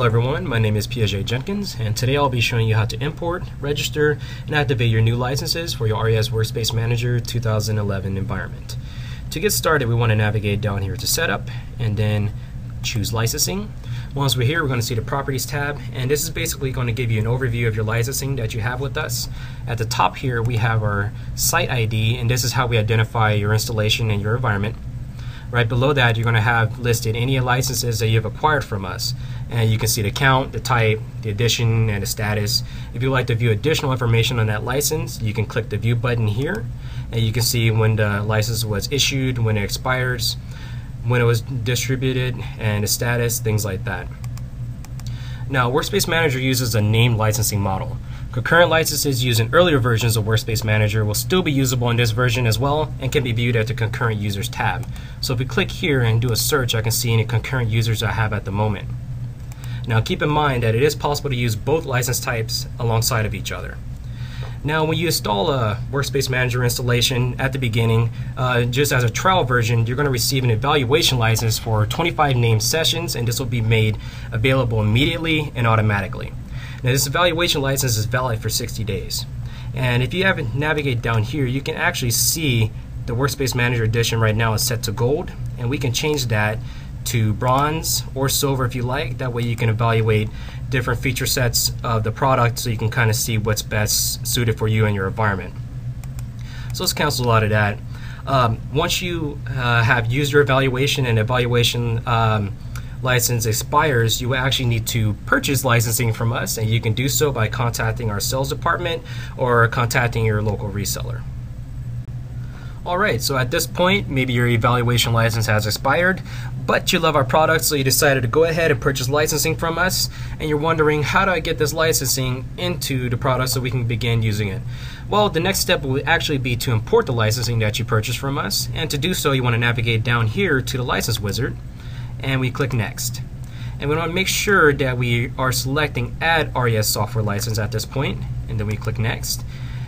Hello everyone, my name is Piaget Jenkins, and today I'll be showing you how to import, register, and activate your new licenses for your RES Workspace Manager 2011 environment. To get started, we want to navigate down here to Setup, and then choose Licensing. Once we're here, we're going to see the Properties tab, and this is basically going to give you an overview of your licensing that you have with us. At the top here, we have our Site ID, and this is how we identify your installation and your environment. Right below that, you're going to have listed any licenses that you've acquired from us. And you can see the count, the type, the edition, and the status. If you'd like to view additional information on that license, you can click the View button here. And you can see when the license was issued, when it expires, when it was distributed, and the status, things like that. Now, Workspace Manager uses a named licensing model. Concurrent licenses used in earlier versions of Workspace Manager will still be usable in this version as well and can be viewed at the Concurrent Users tab. So if we click here and do a search, I can see any concurrent users I have at the moment. Now keep in mind that it is possible to use both license types alongside of each other. Now when you install a Workspace Manager installation at the beginning, just as a trial version, you're going to receive an evaluation license for 25 named sessions, and this will be made available immediately and automatically. Now this evaluation license is valid for 60 days. And if you navigate down here, you can actually see the Workspace Manager edition right now is set to gold, and we can change that to bronze or silver if you like. That way you can evaluate different feature sets of the product so you can kind of see what's best suited for you and your environment. So let's cancel out of that. Once you have used your evaluation and evaluation license expires, you actually need to purchase licensing from us, and you can do so by contacting our sales department or contacting your local reseller. Alright, so at this point, maybe your evaluation license has expired, but you love our product, so you decided to go ahead and purchase licensing from us, and you're wondering, how do I get this licensing into the product so we can begin using it? Well, the next step will actually be to import the licensing that you purchased from us, and to do so you want to navigate down here to the License Wizard, and we click Next. And we want to make sure that we are selecting Add RES Software License at this point, and then we click Next.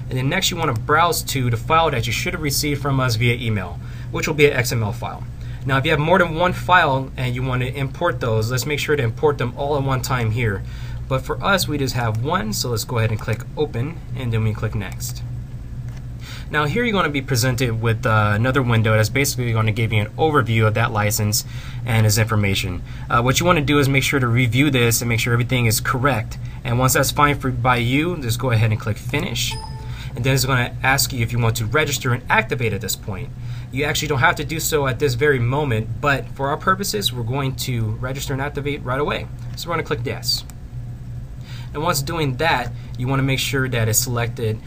And then next you want to browse to the file that you should have received from us via email, which will be an XML file. Now if you have more than one file and you want to import those, let's make sure to import them all at one time here. But for us, we just have one, so let's go ahead and click Open, and then we click Next. Now here you're going to be presented with another window that's basically going to give you an overview of that license and its information. What you want to do is make sure to review this and make sure everything is correct. And once that's fine by you, just go ahead and click Finish. And then it's going to ask you if you want to register and activate at this point. You actually don't have to do so at this very moment, but for our purposes, we're going to register and activate right away. So we're going to click Yes. And once doing that, you want to make sure that it's selected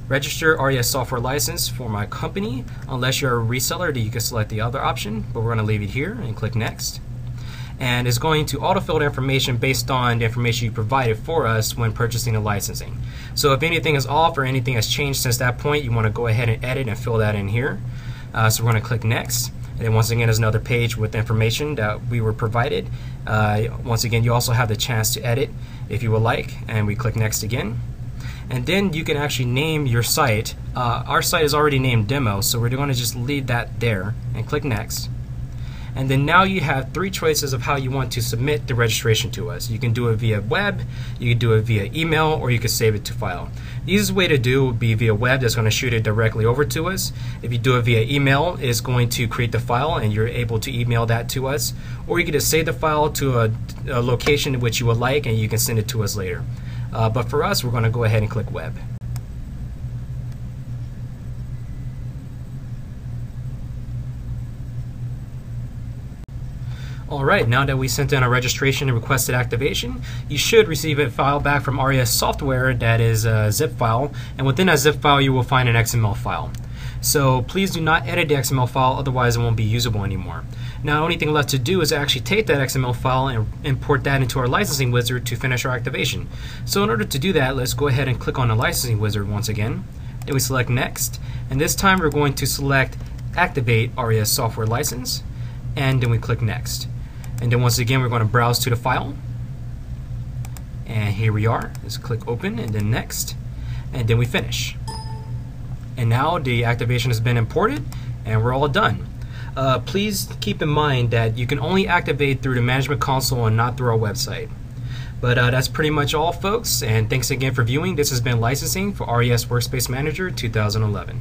Register RES Software License for my company. Unless you're a reseller, then you can select the other option, but we're going to leave it here and click Next. And it's going to autofill the information based on the information you provided for us when purchasing the licensing. So if anything is off or anything has changed since that point, you want to go ahead and edit and fill that in here. So we're going to click Next. And then once again, there's another page with information that we were provided. Once again, you also have the chance to edit if you would like, and we click Next again. And then you can actually name your site. Our site is already named Demo, so we're going to just leave that there and click Next. And then now you have three choices of how you want to submit the registration to us. You can do it via web, you can do it via email, or you can save it to file. The easiest way to do would be via web. That's going to shoot it directly over to us. If you do it via email, it's going to create the file and you're able to email that to us. Or you can just save the file to a location in which you would like, and you can send it to us later. But for us, we're going to go ahead and click web. Alright, now that we sent in our registration and requested activation, you should receive a file back from RES Software that is a zip file, and within that zip file you will find an XML file. So please do not edit the XML file, otherwise it won't be usable anymore. Now the only thing left to do is actually take that XML file and import that into our licensing wizard to finish our activation. So in order to do that, let's go ahead and click on the licensing wizard once again. Then we select Next, and this time we're going to select Activate RES Software License, and then we click Next. And then once again, we're going to browse to the file. And here we are. Let's click Open and then Next. And then we finish. And now the activation has been imported and we're all done. Please keep in mind that you can only activate through the Management Console and not through our website. But that's pretty much all, folks, and thanks again for viewing. This has been Licensing for RES Workspace Manager 2011.